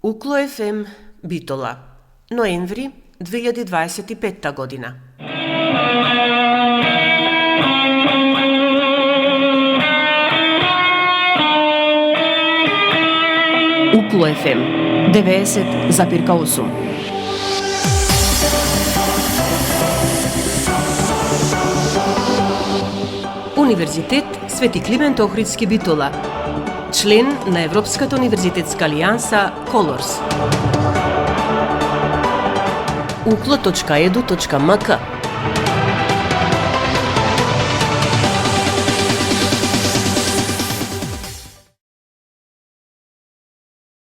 Укло ФМ Битола, ноември 2025 година. Укло ФМ 90,8. Универзитет Свети Климент Охридски Битола, член на Европската универзитетска алијанса Колорс. uklo.edu.mk